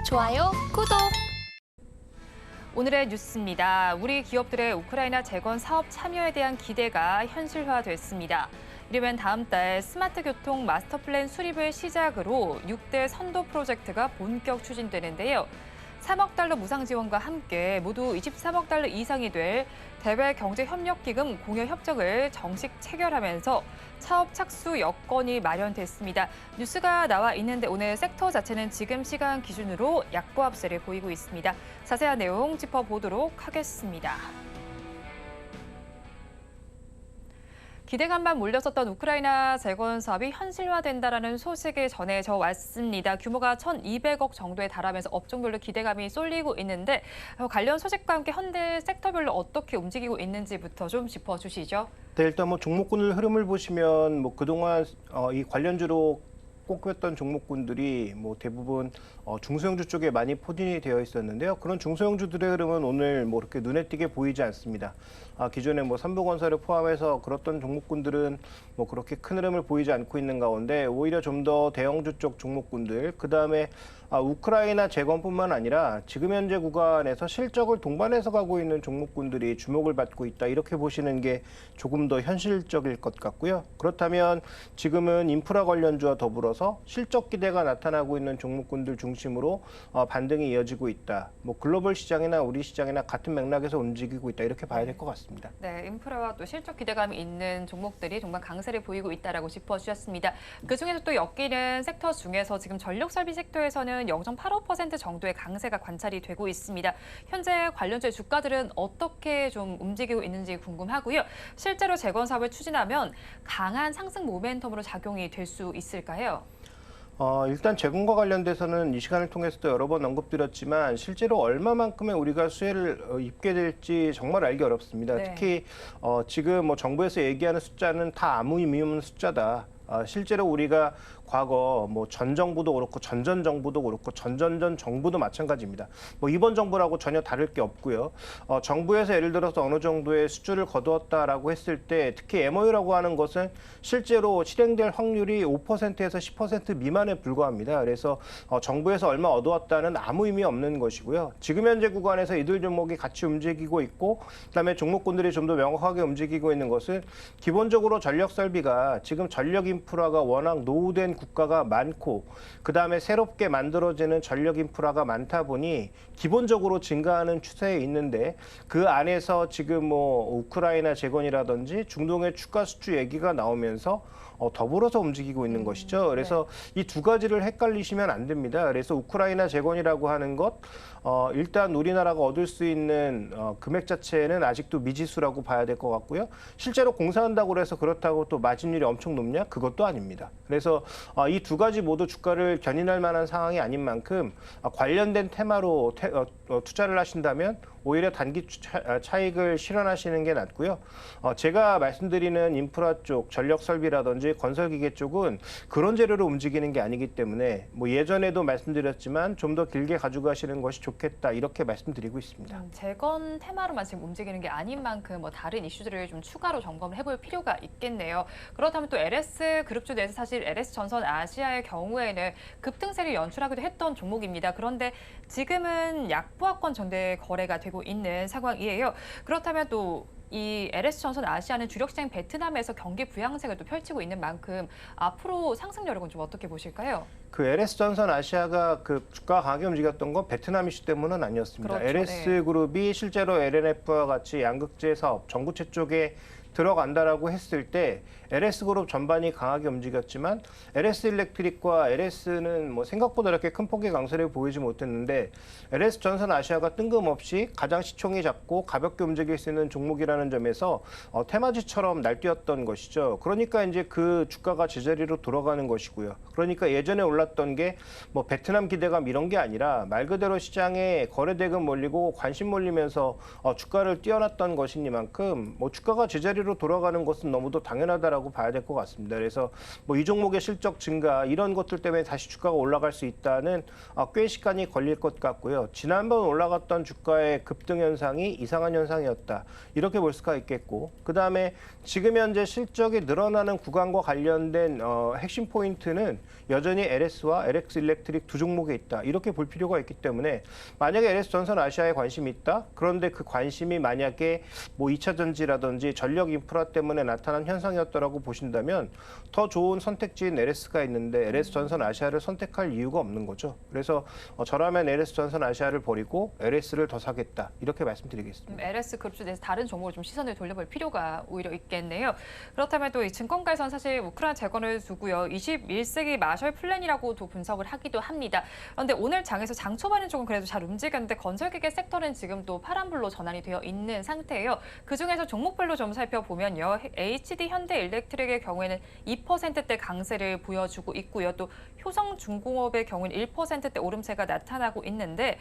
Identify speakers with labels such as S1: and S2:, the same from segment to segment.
S1: 좋아요, 구독.
S2: 오늘의 뉴스입니다. 우리 기업들의 우크라이나 재건 사업 참여에 대한 기대가 현실화됐습니다. 이르면 다음 달 스마트 교통 마스터 플랜 수립을 시작으로 6대 선도 프로젝트가 본격 추진되는데요. 3억 달러 무상 지원과 함께 모두 23억 달러 이상이 될 대외 경제 협력 기금 공여 협정을 정식 체결하면서 사업 착수 여건이 마련됐습니다. 뉴스가 나와 있는데 오늘 섹터 자체는 지금 시간 기준으로 약보합세를 보이고 있습니다. 자세한 내용 짚어보도록 하겠습니다. 기대감만 몰렸었던 우크라이나 재건 사업이 현실화된다라는 소식이 전해져 왔습니다. 규모가 1,200억 정도에 달하면서 업종별로 기대감이 쏠리고 있는데 관련 소식과 함께 현대 섹터별로 어떻게 움직이고 있는지부터 좀 짚어주시죠.
S3: 네, 일단 종목군의 흐름을 보시면 그동안 이 관련주로 꼽혔던 종목군들이 대부분 중소형주 쪽에 많이 포진이 되어 있었는데요. 그런 중소형주들의 흐름은 오늘 그렇게 눈에 띄게 보이지 않습니다. 기존에 삼부건설을 포함해서 그렇던 종목군들은 그렇게 큰 흐름을 보이지 않고 있는 가운데 오히려 좀 더 대형주 쪽 종목군들, 그다음에 우크라이나 재건뿐만 아니라 지금 현재 구간에서 실적을 동반해서 가고 있는 종목군들이 주목을 받고 있다. 이렇게 보시는 게 조금 더 현실적일 것 같고요. 그렇다면 지금은 인프라 관련주와 더불어서 실적 기대가 나타나고 있는 종목군들 중심으로 반등이 이어지고 있다. 글로벌 시장이나 우리 시장이나 같은 맥락에서 움직이고 있다. 이렇게 봐야 될 것 같습니다.
S2: 네, 인프라와 또 실적 기대감이 있는 종목들이 정말 강세를 보이고 있다라고 짚어주셨습니다. 그중에서 또 엮이는 섹터 중에서 지금 전력 설비 섹터에서는 0.85% 정도의 강세가 관찰이 되고 있습니다. 현재 관련주의 주가들은 어떻게 좀 움직이고 있는지 궁금하고요. 실제로 재건 사업을 추진하면 강한 상승 모멘텀으로 작용이 될 수 있을까요?
S3: 일단 재건과 관련돼서는 이 시간을 통해서도 여러 번 언급드렸지만 실제로 얼마만큼의 우리가 수혜를 입게 될지 정말 알기 어렵습니다.
S2: 네.
S3: 특히 지금 정부에서 얘기하는 숫자는 다 아무 의미 없는 숫자다. 실제로 우리가 과거 전 정부도 그렇고 전전 정부도 그렇고 전전전 정부도 마찬가지입니다. 이번 정부라고 전혀 다를 게 없고요. 정부에서 예를 들어서 어느 정도의 수주를 거두었다라고 했을 때 특히 MOU라고 하는 것은 실제로 실행될 확률이 5%에서 10% 미만에 불과합니다. 그래서 정부에서 얼마 얻어왔다는 아무 의미 없는 것이고요. 지금 현재 구간에서 이들 종목이 같이 움직이고 있고 그다음에 종목군들이 좀 더 명확하게 움직이고 있는 것은 기본적으로 전력 설비가 지금 전력 인프라가 워낙 노후된 국가가 많고 그다음에 새롭게 만들어지는 전력 인프라가 많다 보니 기본적으로 증가하는 추세에 있는데 그 안에서 지금 우크라이나 재건이라든지 중동의 추가 수주 얘기가 나오면서 더불어서 움직이고 있는 것이죠. 그래서 이 두 가지를 헷갈리시면 안 됩니다. 그래서 우크라이나 재건이라고 하는 것 일단 우리나라가 얻을 수 있는 금액 자체는 아직도 미지수라고 봐야 될 것 같고요. 실제로 공사한다고 해서 그렇다고 또 마진율이 엄청 높냐? 그것도 아닙니다. 그래서 이 두 가지 모두 주가를 견인할 만한 상황이 아닌 만큼 관련된 테마로 투자를 하신다면 오히려 단기 차익을 실현하시는 게 낫고요. 제가 말씀드리는 인프라 쪽, 전력 설비라든지 건설기계 쪽은 그런 재료로 움직이는 게 아니기 때문에 예전에도 말씀드렸지만 좀 더 길게 가져가시는 것이 좋겠다 이렇게 말씀드리고 있습니다.
S2: 재건 테마로만 지금 움직이는 게 아닌 만큼 다른 이슈들을 좀 추가로 점검을 해볼 필요가 있겠네요. 그렇다면 또 LS 그룹주 내에서 사실 LS 전선 아시아의 경우에는 급등세를 연출하기도 했던 종목입니다. 그런데 지금은 약보합권 전대 거래가 되고 있는 상황이에요. 그렇다면 또 이 LS전선 아시아는 주력 시장 베트남에서 경기 부양책을 또 펼치고 있는 만큼 앞으로 상승 여력은 좀 어떻게 보실까요?
S3: LS전선 아시아가 주가 강하게 움직였던 건 베트남 이슈 때문은 아니었습니다.
S2: 그렇죠,
S3: LS그룹이 실제로 LNF와 같이 양극재 사업, 전구체 쪽에 들어간다라고 했을 때 LS그룹 전반이 강하게 움직였지만 LS일렉트릭과 LS는 생각보다 이렇게 큰 폭의 강세를 보이지 못했는데 LS전선 아시아가 뜬금없이 가장 시총이 작고 가볍게 움직일 수 있는 종목이라는 점에서 테마주처럼 날뛰었던 것이죠. 그러니까 이제 그 주가가 제자리로 돌아가는 것이고요. 그러니까 예전에 올랐던 게 베트남 기대감 이런 게 아니라 말 그대로 시장에 거래대금 몰리고 관심 몰리면서 주가를 띄워놨던 것이니만큼 주가가 제자리로 자리로 돌아가는 것은 너무도 당연하다라고 봐야 될 것 같습니다. 그래서 뭐 이 종목의 실적 증가 이런 것들 때문에 다시 주가가 올라갈 수 있다는 꽤 시간이 걸릴 것 같고요. 지난번 올라갔던 주가의 급등 현상이 이상한 현상이었다. 이렇게 볼 수가 있겠고, 그 다음에 지금 현재 실적이 늘어나는 구간과 관련된 핵심 포인트는 여전히 LS와 LX 일렉트릭 두 종목에 있다. 이렇게 볼 필요가 있기 때문에 만약에 LS 전선 아시아에 관심이 있다. 그런데 그 관심이 만약에 뭐 2차 전지라든지 전력 인프라 때문에 나타난 현상이었다라고 보신다면 더 좋은 선택지인 LS가 있는데 LS 전선 아시아를 선택할 이유가 없는 거죠. 그래서 저라면 LS 전선 아시아를 버리고 LS를 더 사겠다. 이렇게 말씀드리겠습니다.
S2: LS 그룹주에 대해서 다른 종목으로 좀 시선을 돌려볼 필요가 오히려 있겠네요. 그렇다면 또 이 증권가에서는 사실 우크라이나 재건을 두고요. 21세기 마셜 플랜이라고도 분석을 하기도 합니다. 그런데 오늘 장에서 장 초반은 조금 그래도 잘 움직였는데 건설기계 섹터는 지금 또 파란불로 전환이 되어 있는 상태예요. 그중에서 종목별로 좀 살펴보면요. HD 현대일렉트릭의 경우에는 2%대 강세를 보여주고 있고요. 또 효성중공업의 경우는 1%대 오름세가 나타나고 있는데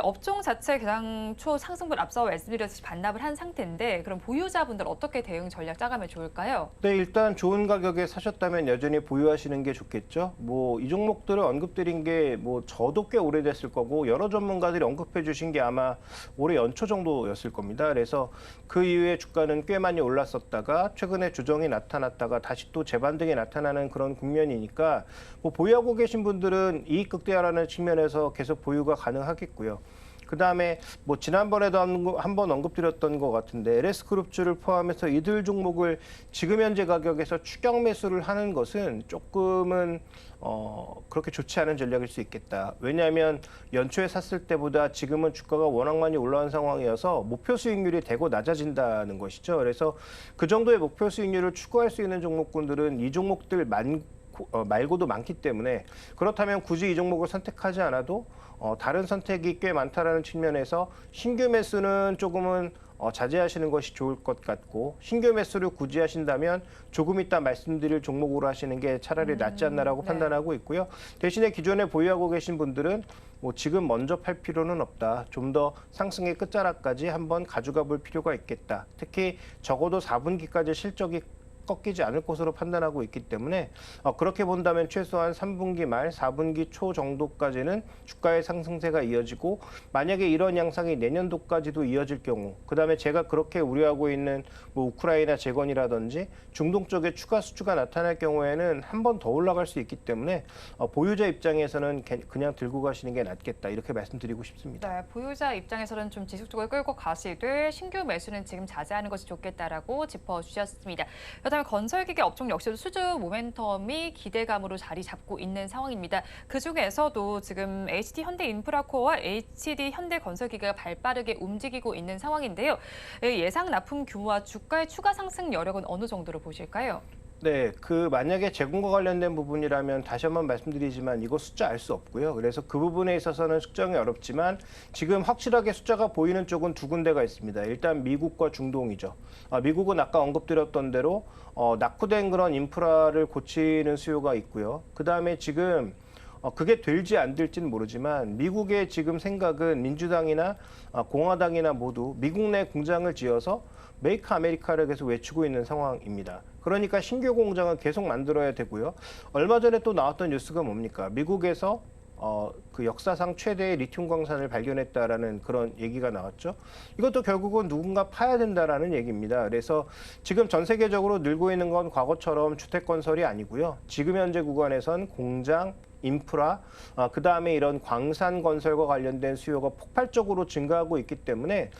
S2: 업종 자체 가장 초 상승분 앞서 말씀드렸듯이 반납을 한 상태인데 그럼 보유자분들 어떻게 대응 전략 짜가면 좋을까요?
S3: 네, 일단 좋은 가격에 사셨다면 여전히 보유하시는 게 좋겠죠. 뭐 이 종목들을 언급드린 게 뭐 저도 꽤 오래됐을 거고 여러 전문가들이 언급해 주신 게 아마 올해 연초 정도였을 겁니다. 그래서 그 이후에 주가는 꽤 많이 올랐었다가 최근에 조정이 나타났다가 다시 또 재반등이 나타나는 그런 국면이니까 뭐 보유하고 계신 분들은 이익 극대화라는 측면에서 계속 보유가 가능하겠고요. 그다음에 뭐 지난번에도 한 번 언급드렸던 것 같은데 LS그룹주를 포함해서 이들 종목을 지금 현재 가격에서 추격 매수를 하는 것은 조금은 그렇게 좋지 않은 전략일 수 있겠다. 왜냐하면 연초에 샀을 때보다 지금은 주가가 워낙 많이 올라온 상황이어서 목표 수익률이 대거 낮아진다는 것이죠. 그래서 그 정도의 목표 수익률을 추구할 수 있는 종목군들은 이 종목들 말고도 많기 때문에 그렇다면 굳이 이 종목을 선택하지 않아도 다른 선택이 꽤 많다라는 측면에서 신규 매수는 조금은 자제하시는 것이 좋을 것 같고 신규 매수를 굳이 하신다면 조금 이따 말씀드릴 종목으로 하시는 게 차라리 낫지 않나라고
S2: 네.
S3: 판단하고 있고요. 대신에 기존에 보유하고 계신 분들은 뭐 지금 먼저 팔 필요는 없다. 좀 더 상승의 끝자락까지 한번 가져가 볼 필요가 있겠다. 특히 적어도 4분기까지 실적이 꺾이지 않을 것으로 판단하고 있기 때문에 그렇게 본다면 최소한 3분기 말 4분기 초 정도까지는 주가의 상승세가 이어지고 만약에 이런 양상이 내년도까지도 이어질 경우 그다음에 제가 그렇게 우려하고 있는 뭐 우크라이나 재건이라든지 중동 쪽에 추가 수주가 나타날 경우에는 한 번 더 올라갈 수 있기 때문에 보유자 입장에서는 그냥 들고 가시는 게 낫겠다 이렇게 말씀드리고 싶습니다.
S2: 네, 보유자 입장에서는 좀 지속적으로 끌고 가시되 신규 매수는 지금 자제하는 것이 좋겠다라고 짚어주셨습니다. 그렇다면 건설기계 업종 역시도 수주 모멘텀이 기대감으로 자리 잡고 있는 상황입니다. 그중에서도 지금 HD 현대인프라코어와 HD 현대건설기계가 발빠르게 움직이고 있는 상황인데요. 예상 납품 규모와 주가의 추가 상승 여력은 어느 정도로 보실까요?
S3: 네, 만약에 재고과 관련된 부분이라면 다시 한번 말씀드리지만 이거 숫자 알 수 없고요. 그래서 그 부분에 있어서는 측정이 어렵지만 지금 확실하게 숫자가 보이는 쪽은 두 군데가 있습니다. 일단 미국과 중동이죠. 미국은 아까 언급드렸던 대로 낙후된 그런 인프라를 고치는 수요가 있고요. 그다음에 지금 그게 될지 안 될지는 모르지만 미국의 지금 생각은 민주당이나 공화당이나 모두 미국 내 공장을 지어서 메이크 아메리카를 계속 외치고 있는 상황입니다. 그러니까 신규 공장을 계속 만들어야 되고요. 얼마 전에 또 나왔던 뉴스가 뭡니까? 미국에서 그 역사상 최대의 리튬 광산을 발견했다라는 그런 얘기가 나왔죠. 이것도 결국은 누군가 파야 된다라는 얘기입니다. 그래서 지금 전 세계적으로 늘고 있는 건 과거처럼 주택 건설이 아니고요. 지금 현재 구간에선 공장, 인프라, 그다음에 이런 광산 건설과 관련된 수요가 폭발적으로 증가하고 있기 때문에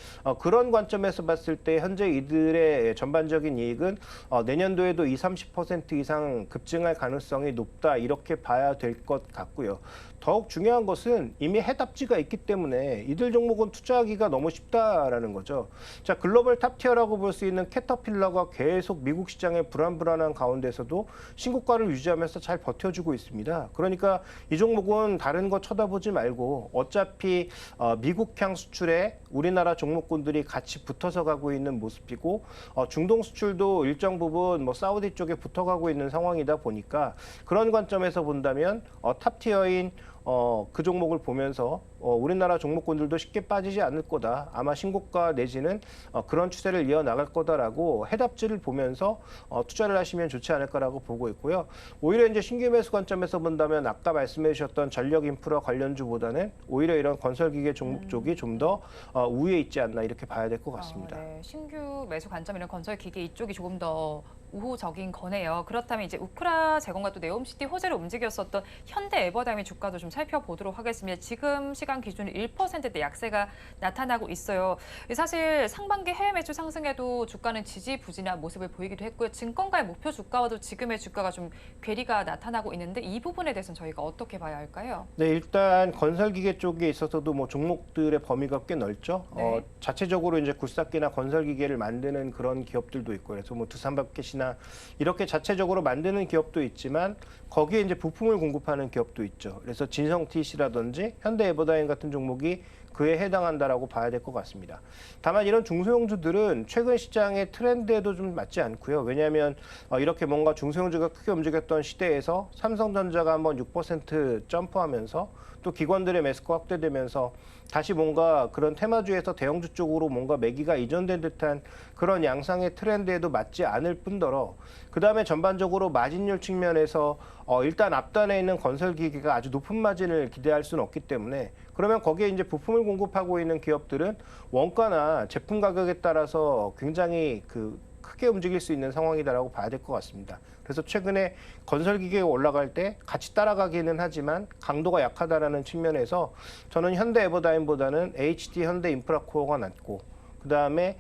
S3: 그런 관점에서 봤을 때 현재 이들의 전반적인 이익은 내년도에도 20-30% 이상 급증할 가능성이 높다 이렇게 봐야 될 것 같고요. 더욱 중요한 것은 이미 해답지가 있기 때문에 이들 종목은 투자하기가 너무 쉽다라는 거죠. 자, 글로벌 탑티어라고 볼 수 있는 캐터필러가 계속 미국 시장의 불안한 가운데서도 신고가를 유지하면서 잘 버텨주고 있습니다. 그러니까 이 종목은 다른 거 쳐다보지 말고 어차피 미국향 수출에 우리나라 종목군들이 같이 붙어서 가고 있는 모습이고 중동 수출도 일정 부분 뭐 사우디 쪽에 붙어가고 있는 상황이다 보니까 그런 관점에서 본다면 탑티어인 그 종목을 보면서 우리나라 종목군들도 쉽게 빠지지 않을 거다. 아마 신고가 내지는 그런 추세를 이어나갈 거다라고 해답지를 보면서 투자를 하시면 좋지 않을까라고 보고 있고요. 오히려 이제 신규 매수 관점에서 본다면 아까 말씀해 주셨던 전력 인프라 관련주보다는 오히려 이런 건설기계 종목 쪽이 좀 더 우위에 있지 않나 이렇게 봐야 될 것 같습니다.
S2: 네. 신규 매수 관점이나 건설기계 이쪽이 조금 더 우호적인 거네요. 그렇다면 이제 우크라 제공과 또 네옴시티 호재를 움직였었던 현대 에버다임의 주가도 좀 살펴보도록 하겠습니다. 지금 시간 기준 1%대 약세가 나타나고 있어요. 사실 상반기 해외 매출 상승에도 주가는 지지부진한 모습을 보이기도 했고요. 증권가의 목표 주가와도 지금의 주가가 좀 괴리가 나타나고 있는데 이 부분에 대해서는 저희가 어떻게 봐야 할까요?
S3: 네, 일단 건설기계 쪽에 있어서도 뭐 종목들의 범위가 꽤 넓죠.
S2: 네.
S3: 자체적으로 이제 굴삭기나 건설기계를 만드는 그런 기업들도 있고, 그래서 뭐 두산밥켓이나 이렇게 자체적으로 만드는 기업도 있지만 거기에 이제 부품을 공급하는 기업도 있죠. 그래서 진성TC라든지 현대에버다임 같은 종목이 그에 해당한다라고 봐야 될 것 같습니다. 다만 이런 중소형주들은 최근 시장의 트렌드에도 좀 맞지 않고요. 왜냐하면 이렇게 뭔가 중소형주가 크게 움직였던 시대에서 삼성전자가 한번 6% 점프하면서 또 기관들의 매수가 확대되면서 다시 뭔가 그런 테마주에서 대형주 쪽으로 뭔가 매기가 이전된 듯한 그런 양상의 트렌드에도 맞지 않을 뿐더러 그다음에 전반적으로 마진율 측면에서 일단 앞단에 있는 건설기계가 아주 높은 마진을 기대할 수는 없기 때문에 그러면 거기에 이제 부품을 공급하고 있는 기업들은 원가나 제품 가격에 따라서 굉장히 크게 움직일 수 있는 상황이다라고 봐야 될 것 같습니다. 그래서 최근에 건설기계가 올라갈 때 같이 따라가기는 하지만 강도가 약하다라는 측면에서 저는 현대에버다임보다는 HD 현대인프라코어가 낫고 그다음에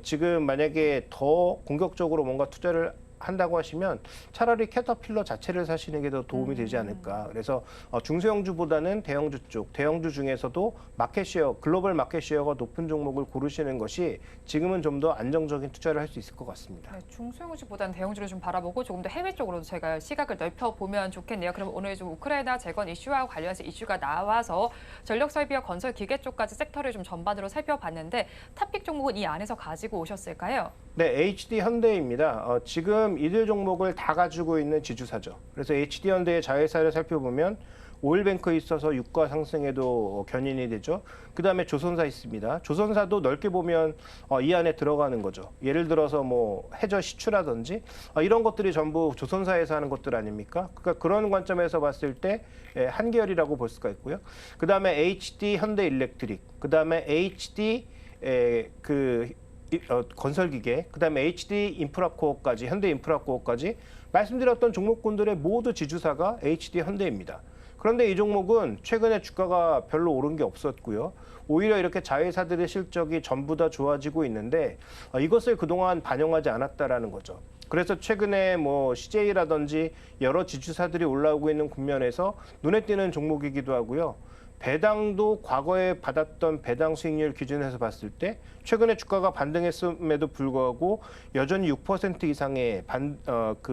S3: 지금 만약에 더 공격적으로 뭔가 투자를 한다고 하시면 차라리 캐터필러 자체를 사시는 게 더 도움이 되지 않을까. 그래서 중소형주보다는 대형주 쪽, 대형주 중에서도 마켓쉐어, 글로벌 마켓쉐어가 높은 종목을 고르시는 것이 지금은 좀 더 안정적인 투자를 할 수 있을 것 같습니다.
S2: 네, 중소형주보다는 대형주를 좀 바라보고 조금 더 해외 쪽으로 제가 시각을 넓혀보면 좋겠네요. 그럼 오늘 좀 우크라이나 재건 이슈와 관련해서 이슈가 나와서 전력설비와 건설기계 쪽까지 섹터를 좀 전반으로 살펴봤는데 탑픽 종목은 이 안에서 가지고 오셨을까요?
S3: 네, HD 현대입니다. 지금 이들 종목을 다 가지고 있는 지주사죠. 그래서 HD 현대의 자회사를 살펴보면 오일뱅크에 있어서 유가 상승에도 견인이 되죠. 그다음에 조선사 있습니다. 조선사도 넓게 보면 이 안에 들어가는 거죠. 예를 들어서 뭐 해저 시추라든지 이런 것들이 전부 조선사에서 하는 것들 아닙니까? 그러니까 그런 관점에서 봤을 때 한 계열이라고 볼 수가 있고요. 그다음에 HD 현대일렉트릭, 그다음에 HD 건설기계, 그다음에 HD 인프라코어까지, 현대 인프라코어까지 말씀드렸던 종목군들의 모두 지주사가 HD 현대입니다. 그런데 이 종목은 최근에 주가가 별로 오른 게 없었고요. 오히려 이렇게 자회사들의 실적이 전부 다 좋아지고 있는데 이것을 그동안 반영하지 않았다라는 거죠. 그래서 최근에 뭐 CJ라든지 여러 지주사들이 올라오고 있는 국면에서 눈에 띄는 종목이기도 하고요. 배당도 과거에 받았던 배당 수익률 기준에서 봤을 때 최근에 주가가 반등했음에도 불구하고 여전히 6% 이상의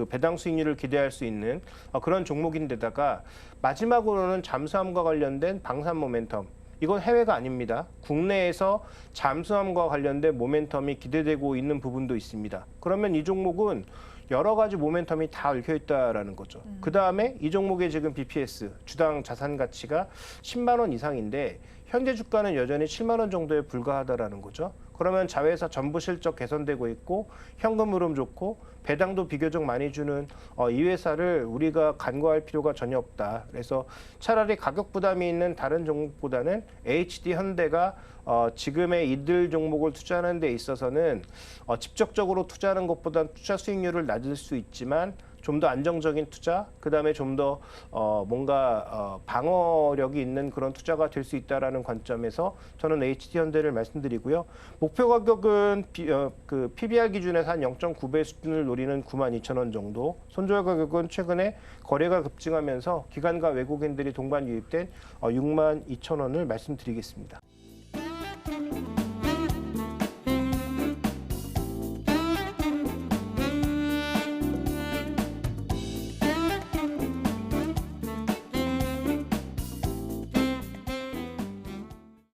S3: 배당 수익률을 기대할 수 있는 그런 종목인데다가 마지막으로는 잠수함과 관련된 방산 모멘텀. 이건 해외가 아닙니다. 국내에서 잠수함과 관련된 모멘텀이 기대되고 있는 부분도 있습니다. 그러면 이 종목은 여러 가지 모멘텀이 다 얽혀 있다라는 거죠. 그다음에 이 종목의 지금 BPS, 주당 자산 가치가 10만 원 이상인데 현재 주가는 여전히 7만 원 정도에 불과하다라는 거죠. 그러면 자회사 전부 실적 개선되고 있고 현금 흐름 좋고 배당도 비교적 많이 주는 이 회사를 우리가 간과할 필요가 전혀 없다. 그래서 차라리 가격 부담이 있는 다른 종목보다는 HD 현대가 지금의 이들 종목을 투자하는 데 있어서는 직접적으로 투자하는 것보다는 투자 수익률을 낮을 수 있지만 좀 더 안정적인 투자, 그다음에 좀 더 뭔가 방어력이 있는 그런 투자가 될 수 있다라는 관점에서 저는 HD 현대를 말씀드리고요. 목표 가격은 PBR 기준에서 한 0.9배 수준을 노리는 92,000원 정도. 손절 가격은 최근에 거래가 급증하면서 기관과 외국인들이 동반 유입된 62,000원을 말씀드리겠습니다.